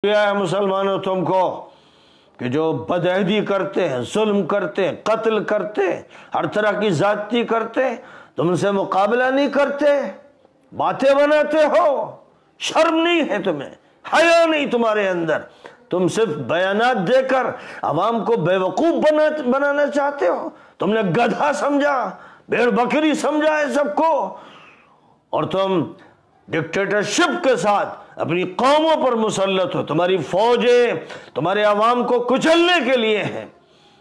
کیا ہے مسلمانوں تم کو کہ جو بدعہدی کرتے ہیں، ظلم کرتے ہیں، قتل کرتے ہیں، ہر طرح کی زیادتی کرتے ہیں، تم ان سے مقابلہ نہیں کرتے، باتیں بناتے ہو، شرم نہیں ہے تمہیں، حیا نہیں تمہارے اندر، تم صرف بیانات دے کر عوام کو بے وقوف بنانا چاہتے ہو، تم نے گدھا سمجھا، بھیڑ بکری سمجھا ہے سب کو، اور تم ڈکٹیٹرشپ کے ساتھ اپنی قوموں پر مسلط ہو۔ تمہاری فوجیں تمہارے عوام کو کچلنے کے لیے ہیں،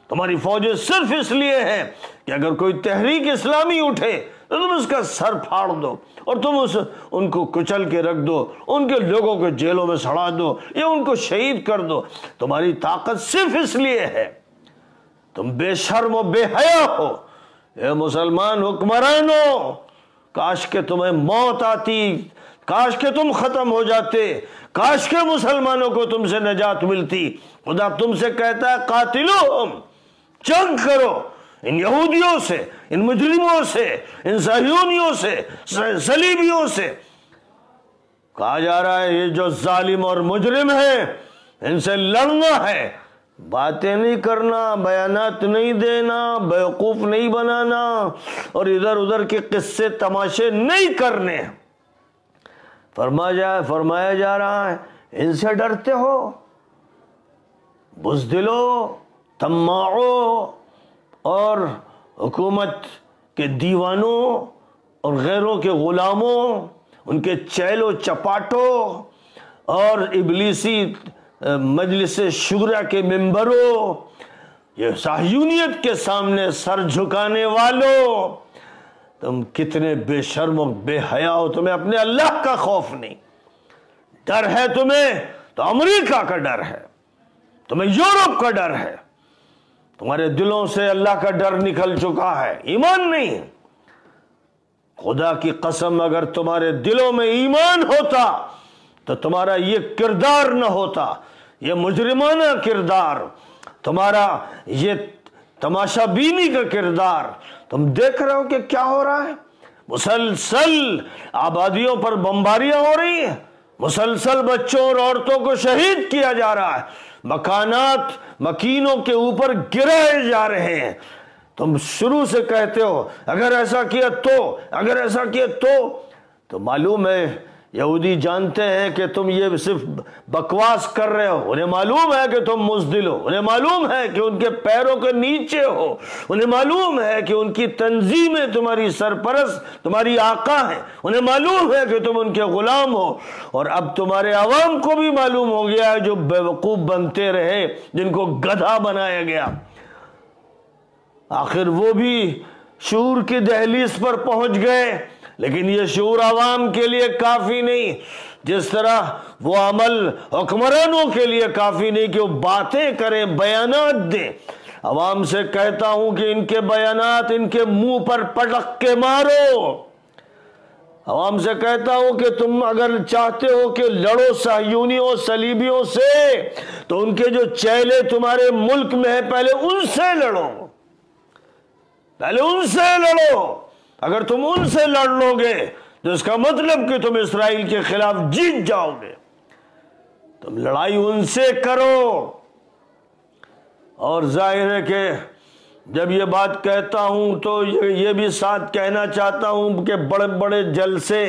تمہاری فوجیں صرف اس لیے ہیں کہ اگر کوئی تحریک اسلامی اٹھے تو تم اس کا سر پھاڑ دو اور تم ان کو کچل کے رکھ دو، ان کے لوگوں کو جیلوں میں سڑا دو یا ان کو شہید کر دو۔ تمہاری طاقت صرف اس لیے ہے، تم بے شرم و بے حیا ہو۔ اے مسلمان حکمرانوں، کاش کہ تمہیں موت آتی، کاش کہ تم ختم ہو جاتے، کاش کہ مسلمانوں کو تم سے نجات ملتی۔ خدا تم سے کہتا ہے قاتلوہم، جنگ کرو ان یہودیوں سے، ان مجرموں سے، ان صہیونیوں سے، صلیبیوں سے۔ کہا جا رہا ہے یہ جو ظالم اور مجرم ہیں ان سے لڑنا ہے، باتیں نہیں کرنا، بیانات نہیں دینا، بیوقوف نہیں بنانا اور ادھر ادھر کے قصے تماشے نہیں کرنے۔ فرمایا جا رہا ہے ان سے ڈرتے ہو، بزدلو، طماعو اور حکومت کے دیوانوں اور غیروں کے غلاموں، ان کے چیل و چپاٹوں اور ابلیسی مجلس شورا کے ممبروں، یہ صہیونیت کے سامنے سر جھکانے والوں، تم کتنے بے شرم و بے حیا ہو، تمہیں اپنے اللہ کا خوف نہیں، ڈر ہے تمہیں تو امریکہ کا ڈر ہے، تمہیں یورپ کا ڈر ہے، تمہارے دلوں سے اللہ کا ڈر نکل چکا ہے، ایمان نہیں۔ خدا کی قسم اگر تمہارے دلوں میں ایمان ہوتا تو تمہارا یہ کردار نہ ہوتا، یہ مجرمانہ کردار، تمہارا یہ تماشا بینی کا کردار۔ تم دیکھ رہے ہو کہ کیا ہو رہا ہے، مسلسل آبادیوں پر بمباریاں ہو رہی ہیں، مسلسل بچوں اور عورتوں کو شہید کیا جا رہا ہے، مکانات مکینوں کے اوپر گرائے جا رہے ہیں۔ تم شروع سے کہتے ہو اگر ایسا کیا اگر ایسا کیا تو معلوم ہے یہودی جانتے ہیں کہ تم یہ صرف بکواس کر رہے ہو، انہیں معلوم ہے کہ تم مزدل ہو، انہیں معلوم ہے کہ ان کے پیروں کے نیچے ہو، انہیں معلوم ہے کہ ان کی تنظیمیں تمہاری سرپرست، تمہاری آقا ہیں، انہیں معلوم ہے کہ تم ان کے غلام ہو، اور اب تمہارے عوام کو بھی معلوم ہو گیا ہے جو بے وقوف بنتے رہے، جن کو گدھا بنایا گیا، آخر وہ بھی شعور کی دہلیز پر پہنچ گئے۔ لیکن یہ شعور عوام کے لیے کافی نہیں، جس طرح وہ عمل حکمرانوں کے لیے کافی نہیں کہ وہ باتیں کریں، بیانات دیں۔ عوام سے کہتا ہوں کہ ان کے بیانات ان کے منہ پر پٹک کے مارو۔ عوام سے کہتا ہوں کہ تم اگر چاہتے ہو کہ لڑو صہیونیوں صلیبیوں سے تو ان کے جو چیلے تمہارے ملک میں ہیں پہلے ان سے لڑو، پہلے ان سے لڑو۔ اگر تم ان سے لڑ لو گے تو اس کا مطلب کہ تم اسرائیل کے خلاف جیت جاؤ گے۔ تم لڑائی ان سے کرو۔ اور ظاہر ہے کہ جب یہ بات کہتا ہوں تو یہ بھی ساتھ کہنا چاہتا ہوں کہ بڑے بڑے جلسے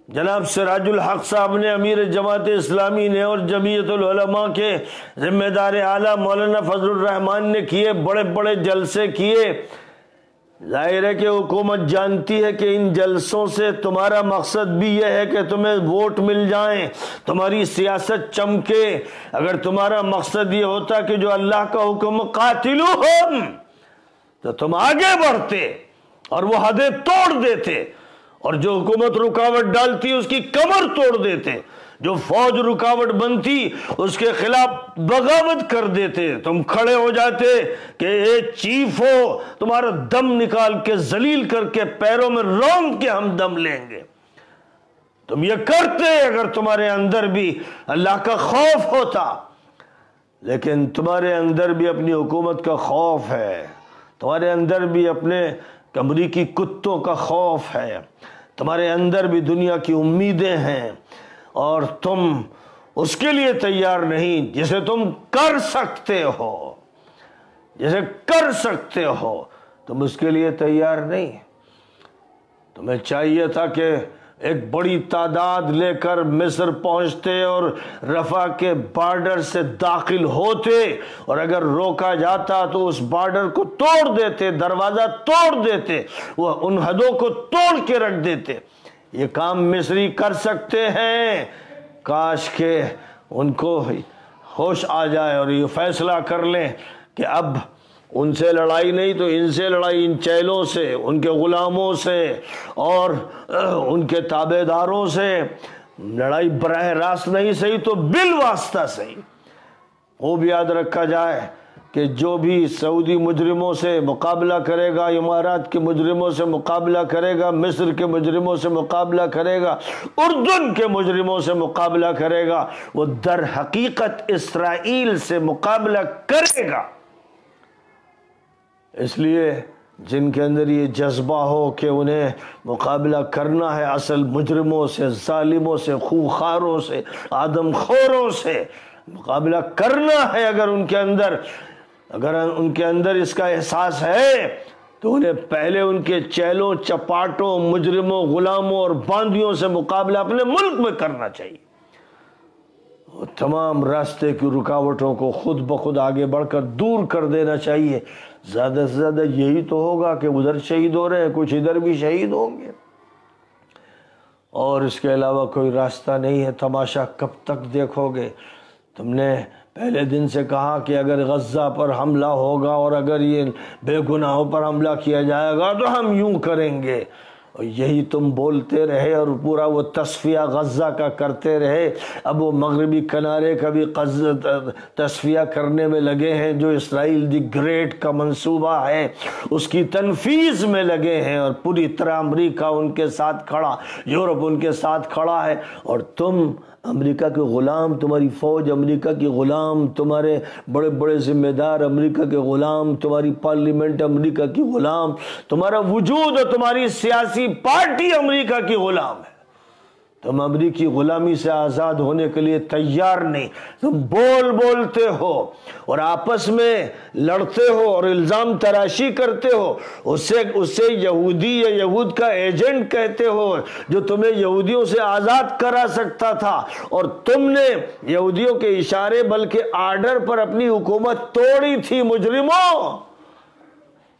جناب سراج الحق صاحب نے، امیر جماعت اسلامی نے اور جمعیت العلماء کے ذمہ دار اعلیٰ مولانا فضل الرحمان نے کیے، بڑے بڑے جلسے کیے۔ ظاہر ہے کہ حکومت جانتی ہے کہ ان جلسوں سے تمہارا مقصد بھی یہ ہے کہ تمہیں ووٹ مل جائیں، تمہاری سیاست چمکے۔ اگر تمہارا مقصد یہ ہوتا کہ جو اللہ کا حکم قاتلوہم تو تم آگے بڑھتے اور وہ حدیں توڑ دیتے، اور جو حکومت رکاوٹ ڈالتی اس کی کمر توڑ دیتے، جو فوج رکاوٹ بنتی اس کے خلاف بغاوت کر دیتے۔ تم کھڑے ہو جاتے کہ اے چیف ہو، تمہارا دم نکال کے ذلیل کر کے پیروں میں رونگ کے ہم دم لیں گے۔ تم یہ کرتے اگر تمہارے اندر بھی اللہ کا خوف ہوتا، لیکن تمہارے اندر بھی اپنی حکومت کا خوف ہے، تمہارے اندر بھی اپنے امریکی کتوں کا خوف ہے، تمہارے اندر بھی دنیا کی امیدیں ہیں، اور تم اس کے لیے تیار نہیں جسے تم کر سکتے ہو، جسے کر سکتے ہو تم اس کے لیے تیار نہیں۔ تمہیں چاہیے تھا کہ ایک بڑی تعداد لے کر مصر پہنچتے اور رفح کے بارڈر سے داخل ہوتے، اور اگر روکا جاتا تو اس بارڈر کو توڑ دیتے، دروازہ توڑ دیتے، وہ ان حدوں کو توڑ کے رکھ دیتے۔ یہ کام مصری کر سکتے ہیں، کاش کہ ان کو ہوش آ جائے اور یہ فیصلہ کر لیں کہ اب ان سے لڑائی نہیں تو ان سے لڑائی، ان چیلوں سے، ان کے غلاموں سے اور ان کے تابع داروں سے لڑائی براہ راست نہیں صحیح تو بالواسطہ صحیح۔ وہ بھی یاد رکھا جائے کہ جو بھی سعودی مجرموں سے مقابلہ کرے گا، امارات کے مجرموں سے مقابلہ کرے گا، مصر کے مجرموں سے مقابلہ کرے گا، اردن کے مجرموں سے مقابلہ کرے گا، وہ در حقیقت اسرائیل سے مقابلہ کرے گا۔ اس لیے جن کے اندر یہ جذبہ ہو کہ انہیں مقابلہ کرنا ہے اصل مجرموں سے، ظالموں سے، خوخاروں سے، آدم خوروں سے مقابلہ کرنا ہے، اگر ان کے اندر اس کا احساس ہے تو انہیں پہلے ان کے چیلوں، چپاٹوں، مجرموں، غلاموں اور باندیوں سے مقابلہ اپنے ملک میں کرنا چاہیے۔ تمام راستے کی رکاوٹوں کو خود بخود آگے بڑھ کر دور کر دینا چاہیے۔ زیادہ سے زیادہ یہی تو ہوگا کہ ادھر شہید ہو رہے ہیں، کچھ ادھر بھی شہید ہوں گے، اور اس کے علاوہ کوئی راستہ نہیں ہے۔ تماشا کب تک دیکھو گے؟ تم نے پہلے دن سے کہا کہ اگر غزہ پر حملہ ہوگا اور اگر یہ بے گناہوں پر حملہ کیا جائے گا تو ہم یوں کریں گے، اور یہی تم بولتے رہے اور پورا وہ تصفیہ غزہ کا کرتے رہے۔ اب وہ مغربی کنارے کا بھی تصفیہ کرنے میں لگے ہیں، جو اسرائیل دی گریٹ کا منصوبہ ہے اس کی تنفیذ میں لگے ہیں، اور پوری طرح امریکہ ان کے ساتھ کھڑا، یورپ ان کے ساتھ کھڑا ہے، اور تم امریکہ کے غلام، تمہاری فوج امریکہ کی غلام، تمہارے بڑے بڑے ذمہ دار امریکہ کے غلام، تمہاری پارلیمنٹ امریکہ کی غلام، تمہارا وجود اور تمہاری سیاسی پارٹی امریکہ کی غلام ہے۔ تم امریکی غلامی سے آزاد ہونے کے لیے تیار نہیں، تم بولتے ہو اور آپس میں لڑتے ہو اور الزام تراشی کرتے ہو، اسے یہودی یا یہود کا ایجنٹ کہتے ہو جو تمہیں یہودیوں سے آزاد کرا سکتا تھا، اور تم نے یہودیوں کے اشارے بلکہ آرڈر پر اپنی حکومت توڑی تھی۔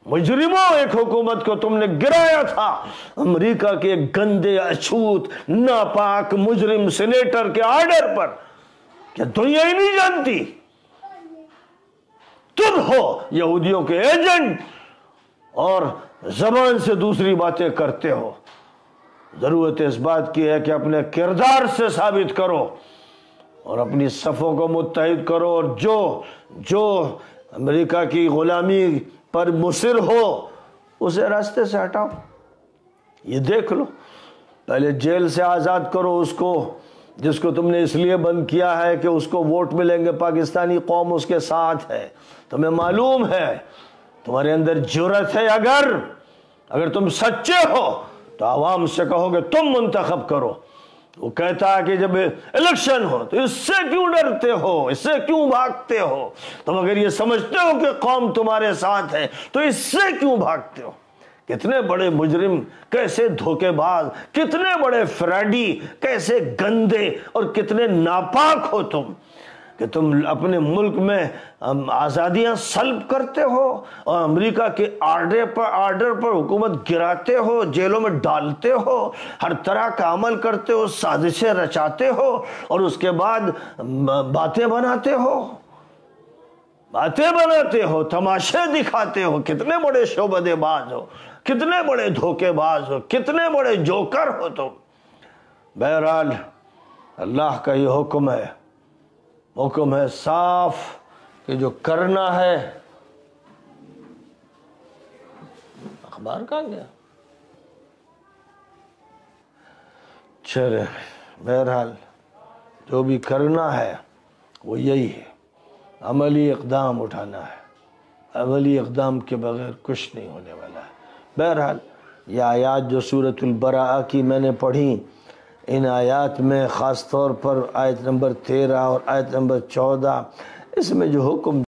مجرموں ایک حکومت کو تم نے گرایا تھا، امریکہ کے گندے، اچھوت، ناپاک مجرم سینیٹر کے آرڈر پر۔ کیا دنیا ہی نہیں جانتی؟ تم ہو یہودیوں کے ایجنٹ اور زبان سے دوسری باتیں کرتے ہو۔ ضرورت اس بات کی ہے کہ اپنے کردار سے ثابت کرو اور اپنی صفوں کو متحد کرو، اور جو امریکہ کی غلامی پر مصر ہو اسے راستے سے ہٹاؤ۔ یہ دیکھ لو، پہلے جیل سے آزاد کرو اس کو جس کو تم نے اس لیے بند کیا ہے کہ اس کو ووٹ ملیں گے، پاکستانی قوم اس کے ساتھ ہے۔ تمہیں معلوم ہے، تمہارے اندر جرأت ہے، اگر تم سچے ہو تو عوام سے کہو گے تم منتخب کرو۔ وہ کہتا ہے کہ جب الیکشن ہو تو اس سے کیوں ڈرتے ہو، اس سے کیوں بھاگتے ہو؟ تم اگر یہ سمجھتے ہو کہ قوم تمہارے ساتھ ہے تو اس سے کیوں بھاگتے ہو؟ کتنے بڑے مجرم، کیسے دھوکے باز، کتنے بڑے فراڈی، کیسے گندے اور کتنے ناپاک ہو تم کہ تم اپنے ملک میں آزادیاں سلب کرتے ہو اور امریکہ کے آرڈر پر حکومت گراتے ہو، جیلوں میں ڈالتے ہو، ہر طرح کا عمل کرتے ہو، سازشیں رچاتے ہو، اور اس کے بعد باتیں بناتے ہو، تماشے دکھاتے ہو۔ کتنے بڑے شعبدے باز ہو، کتنے بڑے دھوکے باز ہو، کتنے بڑے جوکر ہو تم۔ بہرحال اللہ کا یہ حکم ہے صاف کہ جو کرنا ہے، اخبار کہاں گیا؟ چلے، بہرحال جو بھی کرنا ہے وہ یہی ہے، عملی اقدام اٹھانا ہے۔ عملی اقدام کے بغیر کچھ نہیں ہونے والا ہے۔ بہرحال یہ آیات جو سورۃ البراءہ کی میں نے پڑھی، ان آیات میں خاص طور پر آیت نمبر 13 اور آیت نمبر 14 اس میں جو حکم